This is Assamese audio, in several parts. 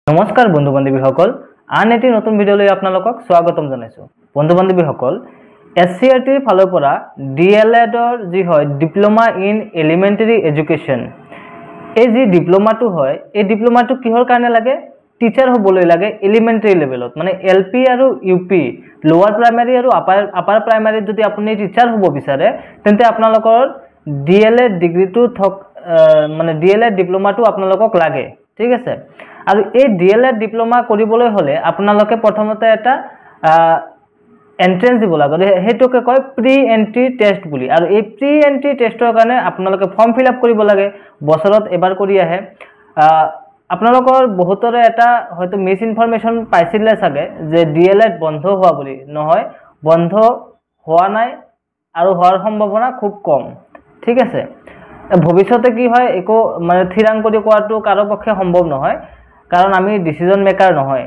নমস্কাৰ বন্ধু বান্ধৱীসকল, আন এটি নতুন ভিডিঅ'লৈ আপোনালোকক স্বাগতম জনাইছোঁ। বন্ধু বান্ধৱীসকল, SCRTৰ ফালৰ পৰা DLEDৰ যি হয় ডিপ্লোমা ইন এলিমেণ্টাৰী এডুকেশ্যন, এই যি ডিপ্লোমাটো হয় এই ডিপ্লোমাটো কিহৰ কাৰণে লাগে? টিচাৰ হ'বলৈ লাগে এলিমেণ্টাৰী লেভেলত, মানে LP আৰু UP, লোৱাৰ প্ৰাইমাৰী আৰু আপাৰ প্ৰাইমাৰীত যদি আপুনি টিচাৰ হ'ব বিচাৰে তেন্তে আপোনালোকৰ DLED ডিগ্ৰীটো মানে DLED ডিপ্লোমাটো আপোনালোকক লাগে, ঠিক আছে। আৰু এই DLED ডিপ্লোমা কৰিবলৈ হলে আপোনালোকে প্ৰথমতে এটা এন্ট্ৰেন্স দিব লাগে, হেতুকে কয় প্ৰি এন্ট্ৰি টেষ্ট বুলি। আৰু এই প্ৰি এন্ট্ৰি টেষ্টৰ কাৰণে আপোনালোকে ফৰ্ম ফিল আপ কৰিব লাগে, বছৰত এবাৰ কৰি আহে। আপোনালোকৰ বহুতৰে এটা হয়তো মিছ ইনফৰমেশ্যন পাইছিলে চাগে যে DLED বন্ধ হোৱা বুলি। নহয়, বন্ধ হোৱা নাই আৰু হোৱাৰ সম্ভাৱনা খুব কম, ঠিক আছে। ভৱিষ্যতে কি হয় একো মানে থিৰাং কৰি কোৱাটো কাৰো পক্ষে সম্ভৱ নহয়, কাৰণ আমি ডিচিজন মেকাৰ নহয়।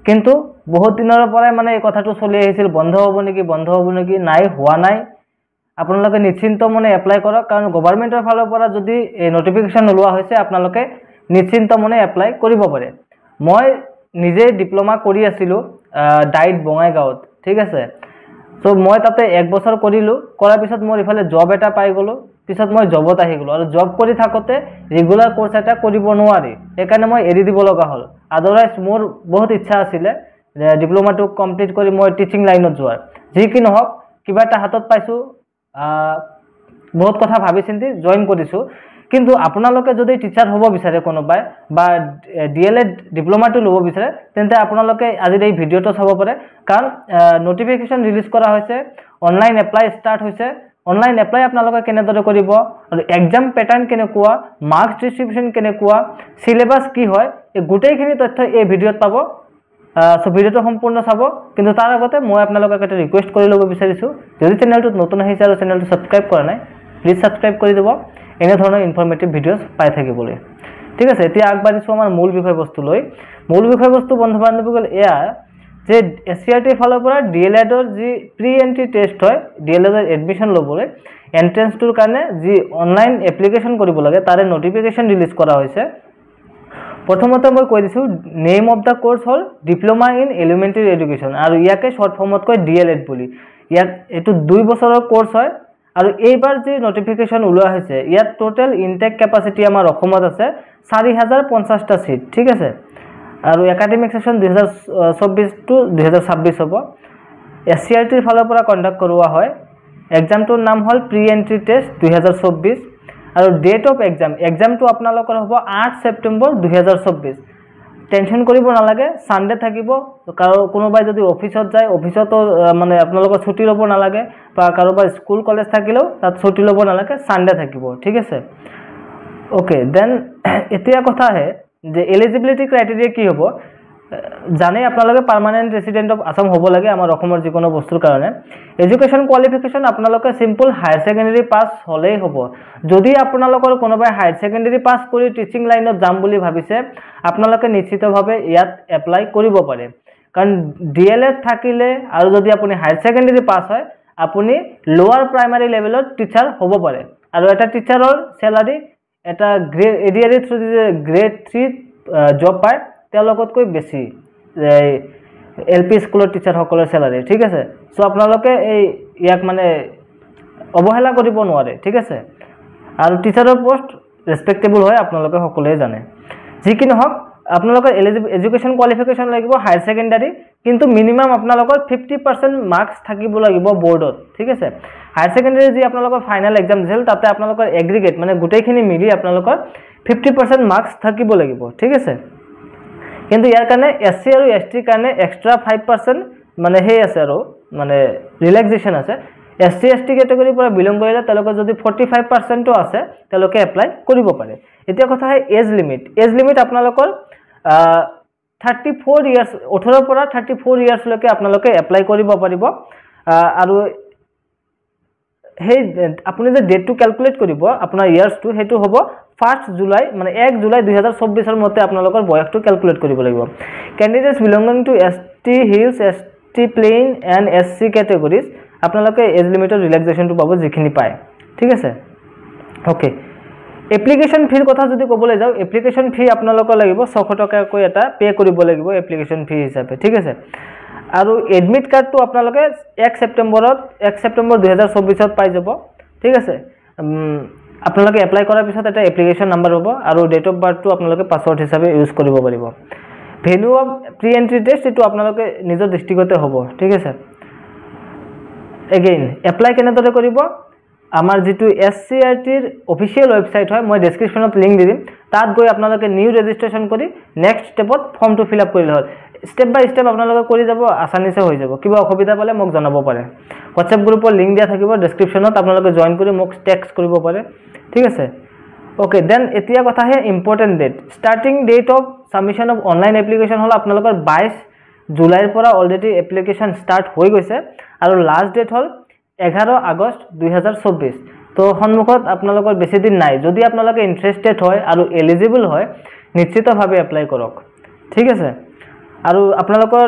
কিন্তু বহুত দিনৰ পৰাই মানে এই কথাটো চলি আহিছিল, বন্ধ হ'ব নেকি, নাই, হোৱা নাই। আপোনালোকে নিশ্চিন্ত মনে এপ্লাই কৰক, কাৰণ গভৰ্ণমেণ্টৰ ফালৰ পৰা যদি এই নটিফিকেশ্যন ওলোৱা হৈছে আপোনালোকে নিশ্চিন্ত মনে এপ্লাই কৰিব পাৰে। মই নিজে ডিপ্লোমা কৰি আছিলোঁ ডাইট বঙাইগাঁৱত, ঠিক আছে। চ' মই তাতে 1 বছৰ কৰিলোঁ, কৰাৰ পিছত মোৰ ইফালে জব এটা পাই গ'লোঁ, পিছত মই জবত আহি গ'লোঁ। আৰু জব কৰি থাকোঁতে ৰেগুলাৰ কোৰ্চ এটা কৰিব নোৱাৰি, সেইকাৰণে মই এৰি দিব লগা হ'ল। আদাৰৱাইজ মোৰ বহুত ইচ্ছা আছিলে ডিপ্লোমাটো কমপ্লিট কৰি মই টিচিং লাইনত যোৱাৰ। যি কি নহওক, কিবা এটা হাতত পাইছোঁ, বহুত কথা ভাবি চিন্তি জইন কৰিছোঁ। কিন্তু আপোনালোকে যদি টিচাৰ হ'ব বিচাৰে কোনোবাই বা DLED ডিপ্লোমাটো ল'ব বিচাৰে তেন্তে আপোনালোকে আজিৰ এই ভিডিঅ'টো চাব পাৰে, কাৰণ নটিফিকেশ্যন ৰিলিজ কৰা হৈছে, অনলাইন এপ্লাই ষ্টাৰ্ট হৈছে। অনলাইন এপ্লাই আপোনালোকে কেনেদৰে কৰিব, আৰু এক্সাম পেটাৰ্ণ কেনেকুৱা, মাৰ্কছ ডিষ্ট্ৰিবিউশ্যন কেনেকুৱা, চিলেবাছ কি হয়, এই গোটেইখিনি তথ্য এই ভিডিঅ'ত পাব। চ' ভিডিঅ'টো সম্পূৰ্ণ চাব। কিন্তু তাৰ আগতে মই আপোনালোকক এটা ৰিকুৱেষ্ট কৰি ল'ব বিচাৰিছোঁ, যদি চেনেলটোত নতুন আহিছে আৰু চেনেলটো ছাবস্ক্ৰাইব কৰা নাই প্লিজ ছাবস্ক্ৰাইব কৰি দিব, এনেধৰণৰ ইনফৰ্মেটিভ ভিডিঅ'ছ পাই থাকিবলৈ, ঠিক আছে। এতিয়া আগবাঢ়িছোঁ আমাৰ মূল বিষয়বস্তুলৈ। মূল বিষয়বস্তু বন্ধু বান্ধৱীসকল এয়া যে SCRTৰ ফালৰ পৰা DLEDৰ যি প্ৰি এণ্ট্ৰি টেষ্ট হয়, DLEDৰ এডমিশ্যন ল'বলৈ এণ্ট্ৰেন্সটোৰ কাৰণে যি অনলাইন এপ্লিকেশ্যন কৰিব লাগে তাৰে নটিফিকেশ্যন ৰিলিজ কৰা হৈছে। প্ৰথমতে মই কৈ দিছোঁ, নেম অফ দ্য কোৰ্চ হ'ল ডিপ্লোমা ইন এলিমেণ্টাৰী এডুকেশ্যন, আৰু ইয়াকে শ্বৰ্ট ফৰ্মত কয় DLED বুলি। এইটো 2 বছৰৰ কোৰ্চ হয়। আৰু এইবাৰ যি নটিফিকেশ্যন ওলোৱা হৈছে ইয়াত টোটেল ইনটেক কেপাচিটি আমাৰ অসমত আছে 4050টা চিট, ঠিক আছে। আৰু একাডেমিক ছেশ্যন 2024 to 2026 হ'ব। SCRTৰ ফালৰ পৰা কণ্ডাক্ট কৰোৱা হয়। এক্সামটোৰ নাম হ'ল প্ৰি এণ্ট্ৰি টেষ্ট 2024, আৰু ডেট অফ এক্সামটো আপোনালোকৰ হ'ব 8 ছেপ্টেম্বৰ 2024। টেনশ্যন কৰিব নালাগে, ছানডে থাকিব। কোনোবাই যদি অফিচত যায়, অফিচতো মানে আপোনালোকৰ ছুটি ল'ব নালাগে, বা কাৰোবাৰ স্কুল কলেজ থাকিলেও তাত ছুটি ল'ব নালাগে, ছানডে থাকিব, ঠিক আছে। অ'কে, দেন এতিয়া কথা আহে যে এলিজিবিলিটি ক্ৰাইটেৰিয়া কি হ'ব। জানেই আপোনালোকে পাৰ্মানেণ্ট ৰেচিডেণ্ট অফ আছাম হ'ব লাগে আমাৰ অসমৰ যিকোনো বস্তুৰ কাৰণে। এডুকেশ্যন কোৱালিফিকেশ্যন আপোনালোকে চিম্পল হায়াৰ ছেকেণ্ডেৰী পাছ হ'লেই হ'ব। যদি আপোনালোকৰ কোনোবাই হায়াৰ ছেকেণ্ডেৰী পাছ কৰি টিচিং লাইনত যাম বুলি ভাবিছে আপোনালোকে নিশ্চিতভাৱে ইয়াত এপ্লাই কৰিব পাৰে, কাৰণ DLED থাকিলে আৰু যদি আপুনি হায়াৰ ছেকেণ্ডেৰী পাছ হয় আপুনি লোৱাৰ প্ৰাইমাৰী লেভেলত টিচাৰ হ'ব পাৰে। আৰু এটা টিচাৰৰ চেলাৰী এটা ADRE থ্ৰু গ্ৰেড 3 জব পায় তেওঁলোকতকৈ বেছি LP স্কুলৰ টিচাৰসকলৰ চেলাৰী, ঠিক আছে। চ' আপোনালোকে ইয়াক মানে অৱহেলা কৰিব নোৱাৰে, ঠিক আছে। আৰু টিচাৰৰ পোষ্ট ৰেচপেক্টেবল হয়, আপোনালোকে সকলোৱে জানে। যি কি নহওক, আপোনালোকৰ এডুকেশ্যন কোৱালিফিকেশ্যন লাগিব হায়াৰ ছেকেণ্ডাৰী, কিন্তু মিনিমাম আপোনালোকৰ 50% মাৰ্কছ থাকিব লাগিব বৰ্ডত, ঠিক আছে। হায়াৰ ছেকেণ্ডাৰী যি আপোনালোকৰ ফাইনেল এক্সাম দিছিল তাতে আপোনালোকৰ এগ্ৰিগেট মানে গোটেইখিনি মিলি আপোনালোকৰ 50% মাৰ্কছ থাকিব লাগিব, ঠিক আছে। কিন্তু ইয়াৰ কাৰণে SC আৰু STৰ কাৰণে এক্সট্ৰা 5% মানে সেই আছে, আৰু মানে ৰিলেক্সেশ্যন আছে। SC ST কেটেগৰীৰ পৰা বিলং কৰিলে তেওঁলোকৰ যদি 45%ও আছে তেওঁলোকে এপ্লাই কৰিব পাৰে। এতিয়া কথা হয় এজ লিমিট আপোনালোকৰ 34 ইয়াৰ্ছ, 18 পৰা 34 ইয়াৰ্ছলৈকে আপোনালোকে এপ্লাই কৰিব পাৰিব। আৰু সেই আপুনি যে ডেটটো কেলকুলেট কৰিব আপোনাৰ ইয়াৰ্ছটো, সেইটো হ'ব 1 জুলাই, মানে 1 জুলাই 2024 মতে আপোনালোকৰ বয়সটো কেলকুলেট কৰিব লাগিব। Candidates belonging to ST hills, ST plain and SC categories আপোনালোকে এজ লিমিটৰ ৰিলেক্সেশ্যনটো পাব যিখিনি পায়, ঠিক আছে। অ'কে, এপ্লিকেশ্যন ফিৰ কথা যদি ক'বলৈ যাওঁ এপ্লিকেশ্যন ফি আপোনালোকৰ লাগিব 600 টকাকৈ এটা পে কৰিব লাগিব এপ্লিকেশ্যন ফি হিচাপে ঠিক আছে আৰু এডমিট কাৰ্ডটো আপোনালোকে 1 ছেপ্টেম্বৰ 2024 পাই যাব ঠিক আছে আপোনালোকে এপ্লাই কৰাৰ পিছত এটা এপ্লিকেশ্যন নম্বৰ হ'ব আৰু ডেট অফ বাৰ্থটো আপোনালোকে পাছৱৰ্ড হিচাপে ইউজ কৰিব পাৰিব venue of pre entry test এটো আপোনালোকে নিজৰ ডিস্ট্ৰিক্টতে হ'ব ঠিক আছে এগেইন এপ্লাই কেনেদৰে কৰিব আমাৰ যেটো এসসিআৰটিৰ অফিশিয়াল ওয়েবসাইট হয় মই ডেসক্ৰিপশনত লিংক দি দিম তাত গৈ আপোনালোকে নিউ ৰেজিষ্ট্ৰেচন কৰি নেক্সট স্টেপত ফৰ্মটো ফিল আপ কৰিলে হ'ল স্টেপ বাই স্টেপ আপোনালোকে কৰি যাব আসানিছে হৈ যাব কিবা অসুবিধা পালে মোক জনাব পাৰে WhatsApp গ্ৰুপৰ লিংক দিয়া থাকিব ডেসক্ৰিপশনত আপোনালোকে জয়েন কৰি মোক টেক্সট কৰিব পাৰে ঠিক আছে ওকে দেন এতিয়া কথা হে important date starting date of submission of online application হল আপোনালোকৰ 22 জুলাইৰ পৰা অলৰেডি এপ্লিকেশন স্টাৰ্ট হৈ গৈছে আৰু লাষ্ট ডেট হল 11 আগষ্ট 2024 তো সন্মুখত আপোনালোকৰ বেছি দিন নাই যদি আপোনালোকে ইন্টাৰেস্টেড হয় আৰু এলিজিবল হয় নিশ্চিতভাৱে এপ্লাই কৰক ঠিক আছে আৰু আপোনালোকৰ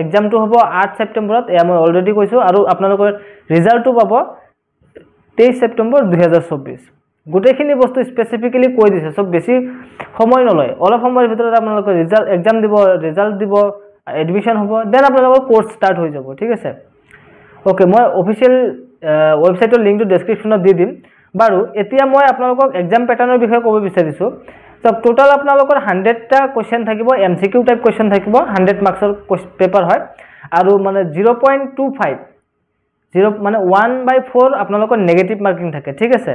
এক্সামটো হ'ব 8 ছেপ্টেম্বৰত এয়া মই অলৰেডি কৈছো আৰু আপোনালোকৰ ৰিজাল্টটো পাব 23 ছেপ্টেম্বৰ 2024 গুটেখিনি বস্তু স্পেসিফিক্যালি কৈ দিছে সব বেছি সময় নলয় অলপ সময়ৰ ভিতৰত আপোনালোকৰ ৰিজাল্ট এক্সাম দিব ৰিজাল্ট দিব এডমিশন হ'ব দেন আপোনালোকৰ কোৰ্স ষ্টাৰ্ট হৈ যাব ঠিক আছে ওকে মই অফিশিয়াল ওয়েবসাইটৰ লিংকটো ডেসক্ৰিপশনত দি দিম বাৰু এতিয়া মই আপোনালোকক এক্সাম প্যাটাৰ্নৰ বিষয়ে ক'ব বিচাৰিছো তো টোটাল আপোনালোকৰ 100টা কোৱেশ্চন থাকিব এমসিকিউ টাইপ কোৱেশ্চন থাকিব 100 মাৰ্কছৰ পেপাৰ হয় আৰু মানে 0.25 0 মানে 1/4 আপোনালোকৰ নেগেটিভ মাৰ্কিং থাকে ঠিক আছে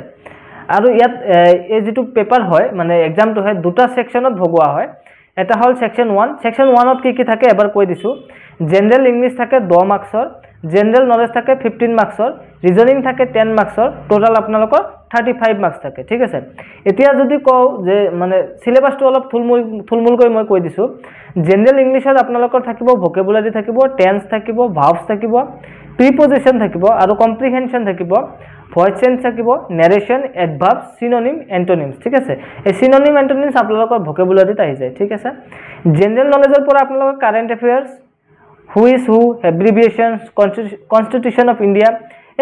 আৰু ইয়াত এই যেটো পেপাৰ হয় মানে এক্সামটো হয় দুটা সেকশনত ভগোৱা হয় এটা হল সেকশন 1 সেকশন 1ত কি থাকে এবাৰ কৈ দিছো জেনাৰেল ইংলিশ থাকে 10 মাৰ্কছৰ জেনাৰেল নলেজ থাকে 15 মাৰ্কছৰ ৰিজনিং থাকে 10 মাৰ্কছৰ টোটাল আপোনালোকৰ 35 মাৰ্কছ থাকে ঠিক আছে এতিয়া যদি কও যে মানে সিলেবাসটো অলপ থুলমুল কৰি মই কৈ দিছো জেনাৰেল ইংলিশত আপোনালোকৰ থাকিব ভোকেবুলাৰি থাকিব টেন্স থাকিব ভাৰ্বছ থাকিব প্ৰিপজিশন থাকিব আৰু কম্প্ৰিহেনশন থাকিব ভয়েস চেঞ্জ থাকিব নেৰেশন এডভাৰ্ব সিনোনিম এন্টোনিমস ঠিক আছে এই সিনোনিম এন্টোনিমস আপোনালোকৰ ভোকেবুলাৰিত আহি যায় ঠিক আছে জেনাৰেল নলেজৰ পৰা আপোনালোকৰ current এফেয়াৰ্স who is who abbreviations constitution of india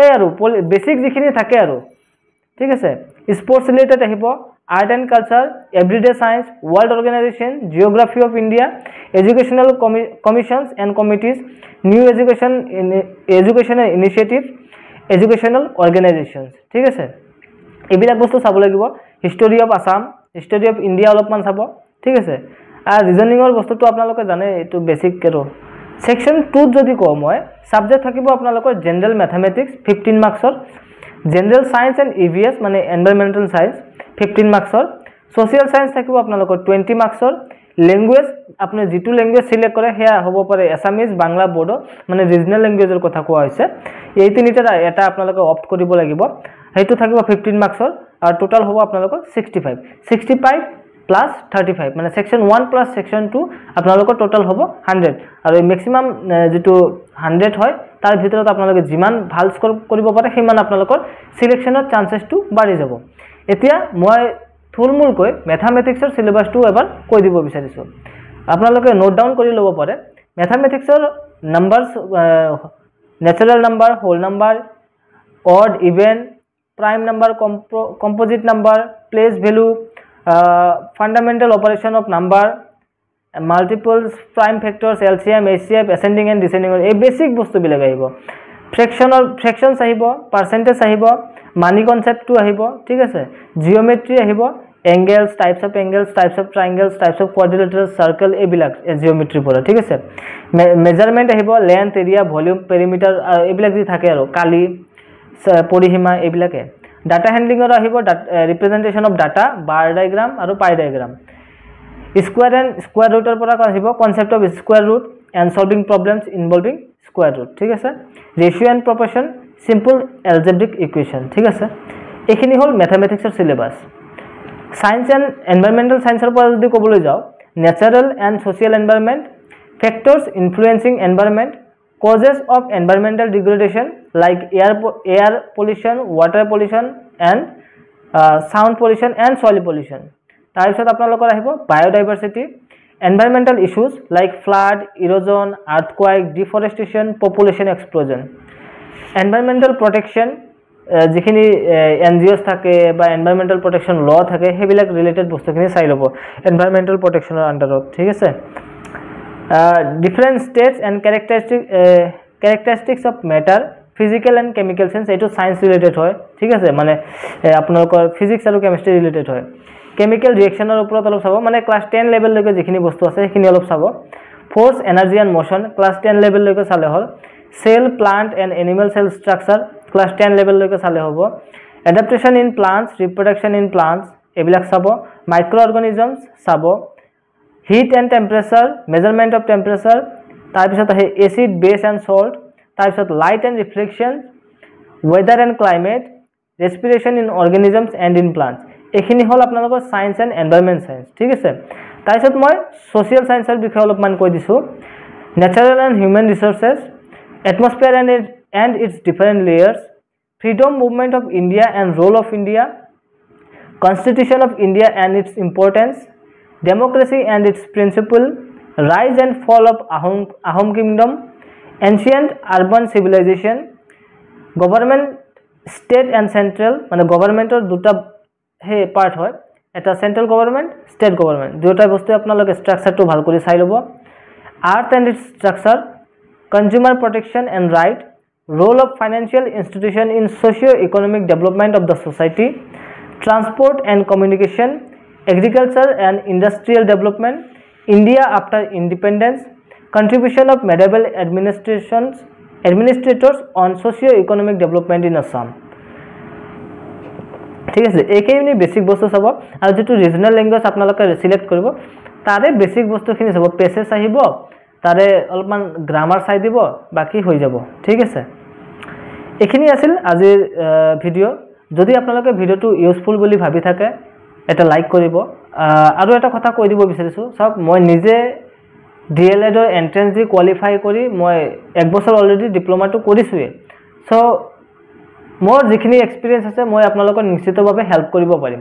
এই আৰু বেসিক যিখিনি থাকে আৰু ঠিক আছে স্পোর্টস রিলেটেড আহিব art and culture everyday science world organization geography of India educational commissions and committees new educational initiative educational organizations ঠিক আছে এইবিলাক বস্তু চাব লাগিব history of Assam history of India অলপমান চাব ঠিক আছে আৰ ৰিজনিংৰ বস্তুটো আপোনালোকে জানে এটো বেসিক কেৰো সেকশন 2 যদি কম হয় সাবজেক্ট থাকিব আপোনালোকৰ জেনাৰেল ম্যাথমেটিক্স 15 মাৰ্কছৰ জেনাৰেল সায়েন্স এন্ড ইভিএস মানে এনভায়ৰনমেন্টাল সায়েন্স 15 মাৰ্কছৰ সোশিয়াল সায়েন্স থাকিব আপোনালোকৰ 20 মাৰ্কছৰ ল্যাঙ্গুৱেজ আপুনি যেটো ল্যাঙ্গুৱেজ সিলেক্ট কৰে হেয়া হ'ব পাৰে এছামিজ বাংলা বড়ো মানে ৰিজনাল ল্যাঙ্গুৱেজৰ কথা কোৱা হৈছে এই তিনিটা এটা আপোনালোকে অপ্ট কৰিব লাগিব হেতু থাকিব 15 মাৰ্কছৰ আৰু টোটাল হ'ব আপোনালোকৰ 65 plus 35 মানে section 1 plus section 2 আপোনালোকৰ টোটাল হ'ব 100 আৰু ম্যাক্সিমাম যেটো 100 হয় তাৰ ভিতৰত আপোনালোকে যিমান ভাল স্কোৰ কৰিব পাৰে সিমান আপোনালোকৰ সিলেকশনৰ চান্সেসটো বাঢ়ি যাব এতিয়া মই থুলমুল কৈ ম্যাথমেটিক্সৰ সিলেবাসটো এবাৰ কৈ দিব বিচাৰিছো আপোনালোকে নোট ডাউন কৰি ল'ব পাৰে ম্যাথমেটিক্সৰ numbers natural number whole number odd even prime number composite number place value fundamental operation of number multiples prime factors LCM HCF ascending and descending a basic bostu bilag ahibo fractions ahibo percentage ahibo money concept to ahibo thik ase geometry ahibo angles types of triangles types of quadrilaterals circle e bilag geometry pora thik ase measurement ahibo length area volume perimeter e bilag di thake aro kali porihima e bilage data handling or ahibo representation of data bar diagram aru pie diagram square and square root or pora ahibo concept of square root and solving problems involving square root thik ase ratio and proportion simple algebraic equation thik ase ekhini hol mathematics or syllabus science and environmental science or pora jodi kobole jao natural and social environment factors influencing environment causes of environmental degradation like air pollution water pollution and sound pollution and soil pollution tarpisot apnalokor ahibo biodiversity environmental issues like flood erosion earthquake deforestation population explosion environmental protection যিখিনি NGOs থাকে বা এনভাইৰনমেণ্টেল প্ৰটেকশ্যন ল থাকে সেইবিলাক ৰিলেটেড বস্তুখিনি চাই ল'ব এনভাইৰনমেণ্টেল প্ৰটেকশ্যনৰ আণ্ডাৰত ঠিক আছে different states and characteristics of matter physical and chemical change এইটো চায়েন্স ৰিলেটেড হয় ঠিক আছে মানে আপোনালোকৰ ফিজিক্স আৰু কেমিষ্ট্ৰি ৰিলেটেড হয় কেমিকেল ৰিয়েকশ্যনৰ ওপৰত অলপ চাব মানে ক্লাছ 10 লেভেললৈকে যিখিনি বস্তু আছে সেইখিনি অলপ চাব force energy and motion class 10 লেভেললৈকে চালে হ'ল cell plant and animal cell structure class 10 লেভেললৈকে চালে হ'ব adaptation in plants reproduction in plants এইবিলাক চাব মাইক্ৰ' অৰ্গানিজমছ চাব heat and temperature measurement of temperature তাৰপিছত আহে এচিড বেছ এণ্ড সল্ট তাৰপিছত light and reflection weather and climate respiration in organisms and in plants এইখিনি হ'ল আপোনালোকৰ ছায়েন্স এণ্ড এনভাইৰনমেণ্ট ছায়েন্স ঠিক আছে তাৰপিছত মই ছ'চিয়েল ছায়েন্সৰ বিষয়ে অলপমান কৈ দিছোঁ natural and human resources atmosphere and its different layers freedom movement of India and role of India constitution of India and its importance democracy and its principle rise and fall of Ahom kingdom ancient urban civilisation government state and central মানে গভৰ্ণমেণ্টৰ দুটা সেই পাৰ্ট হয় এটা চেণ্ট্ৰেল গভৰ্ণমেণ্ট ষ্টেট গভৰ্ণমেণ্ট দুয়োটা বস্তুৱে আপোনালোকে ষ্ট্ৰাকচাৰটো ভাল কৰি চাই ল'ব earth and its structure consumer protection and right role of financial institution in socio' economic development of the society transport and communication agriculture and industrial development India after independence contribution of medieval administrators on socio' economic development in Assam ঠিক আছে এইখিনি বেছিক বস্তু চাব আৰু যিটো ৰিজনেল লেংগুৱেজ আপোনালোকে চিলেক্ট কৰিব তাৰে বেছিক বস্তুখিনি চাব পেছেজ আহিব তাৰে অলপমান গ্ৰামাৰ চাই দিব বাকী হৈ যাব ঠিক আছে এইখিনি আছিল আজিৰ ভিডিঅ' যদি আপোনালোকে ভিডিঅ'টো ইউজফুল বুলি ভাবি থাকে এটা লাইক কৰিব আৰু এটা কথা কৈ দিব বিচাৰিছোঁ চাওক মই নিজে DLEDৰ এণ্ট্ৰেঞ্চ দি কোৱালিফাই কৰি মই 1 বছৰ অলৰেডি ডিপ্ল'মাটো কৰিছোঁৱে চ' মোৰ যিখিনি এক্সপিৰিয়েঞ্চ আছে মই আপোনালোকক নিশ্চিতভাৱে হেল্প কৰিব পাৰিম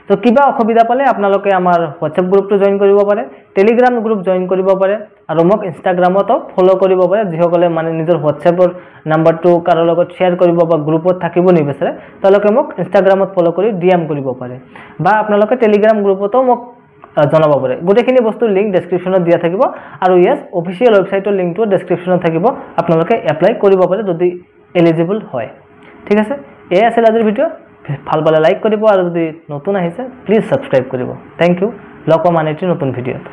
তো কিবা অসুবিধা পালে আপোনালোকে আমাৰ হোৱাটছএপ গ্ৰুপটো জইন কৰিব পাৰে টেলিগ্ৰাম গ্ৰুপ জইন কৰিব পাৰে আৰু মোক ইনষ্টাগ্ৰামতো ফ'ল' কৰিব পাৰে যিসকলে মানে নিজৰ হোৱাটছএপৰ নাম্বাৰটো কাৰো লগত শ্বেয়াৰ কৰিব বা গ্ৰুপত থাকিব নিবিচাৰে তেওঁলোকে মোক ইনষ্টাগ্ৰামত ফ'ল' কৰি DM কৰিব পাৰে বা আপোনালোকে টেলিগ্ৰাম গ্ৰুপতো মোক জনাব পাৰে গোটেইখিনি বস্তুৰ লিংক ডেছক্ৰিপশ্যনত দিয়া থাকিব আৰু ইয়েছ অফিচিয়েল ৱেবছাইটৰ লিংকটো ডেছক্ৰিপশ্যনত থাকিব আপোনালোকে এপ্লাই কৰিব পাৰে যদি এলিজিবল হয় ঠিক আছে এই আছিল আজিৰ ভিডিঅ' ভাল পালে লাইক কৰিব আৰু যদি নতুন আহিছে প্লিজ ছাবস্ক্ৰাইব কৰিব থেংক ইউ লগ পাম আন এটি নতুন ভিডিঅ'ত